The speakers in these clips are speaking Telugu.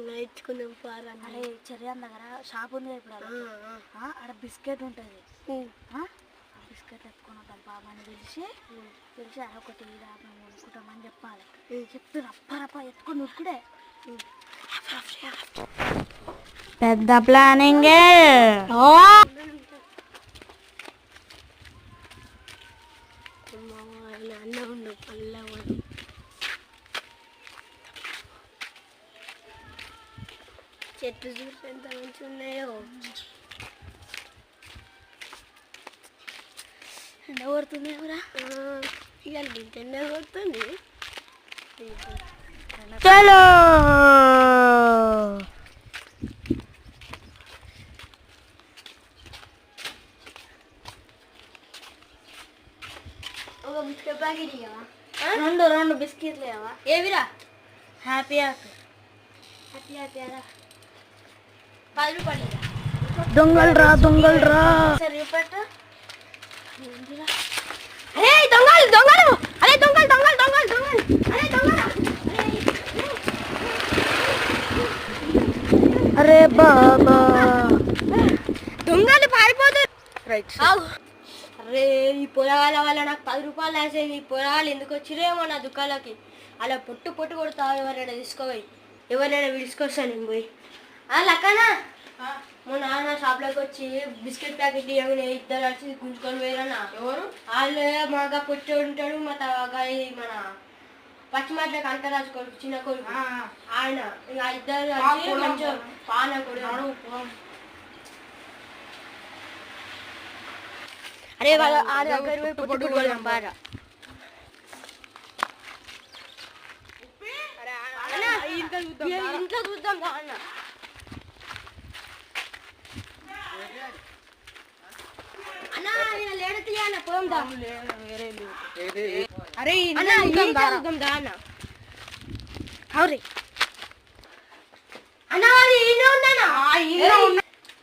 నేర్చుకుందాం పారా. అరే చెర్యాన్ దగ్గర షాప్ ఉంది ఇప్పుడు ఆడ బిస్కెట్ ఉంటుంది. బిస్కెట్ ఎత్తుకొని వద్దాం బాబాని పిలిచి ఒకటి మేము కొనుక్కుంటామని చెప్పాలి. చెప్తే రప్ప ఎత్తుకొని ఉరుకుడే. పెద్ద ప్లానింగ్. అన్న ఉండు పల్లె చెట్లు చూసి ఎంత మంచి ఉన్నాయో. ఎండ కొడుతుంది ఎవరా ఇవాళ ఇంత ఎండ కొడుతుంది. చలో ఒక బిస్కెట్ ప్యాకెట్ ఇవ్వవా? రెండు బిస్కెట్లు ఇవ్వవా? ఏవిరా? హ్యాపీ హ్యాపీ అరా 10 రూపాయలు. దొంగలరా సరే చూపెట్టు. అరే దొంగలు అరే దొంగలు అరే దొంగలు. అరే బాబా దొంగలు పారిపోతారు. అరే ఈ పొరగాల వల్ల నాకు 10 రూపాయలు వేసేది. ఈ పొరగాలు ఎందుకు వచ్చిరేమో నా దుకాణాలకి. అలా పొట్టు కొడతావు. ఎవరైనా తీసుకోపోయి ఎవరైనా పిలుచుకొస్తా నేను పోయి. లక్కనా మా నాన్న షాప్లోకి వచ్చి బిస్కెట్ ప్యాకెట్ ఇవ్వగానే ఇద్దరు వచ్చి గుంజుకొని పోయారన్నా. ఎవరు వాళ్ళు? మాగా పొట్టి ఉంటాడు మన పచ్చిమాటలకు అంతరాజు కొడుకు, చిన్న కొడుకు ఆయన. ఇక ఇద్దరు వచ్చి కొంచెం పాన కొడు. అరే వాళ్ళ ఆడ దగ్గర పోయి పొట్టు కొడదాం బాగా. ఇంట్లో చూద్దాం అన్న. అన్నా లేడ తీయన్న పోదాం. అరే చూద్దాం దా అన్న. అవురే అన్న అది ఈయన ఉందన్నా.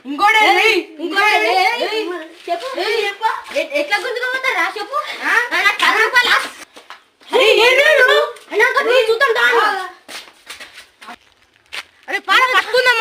ఇంకోటి చెప్పు ఎట్లా గుంజుకోపోతారా చెప్పు. అరే పాన పట్టుకుందాం.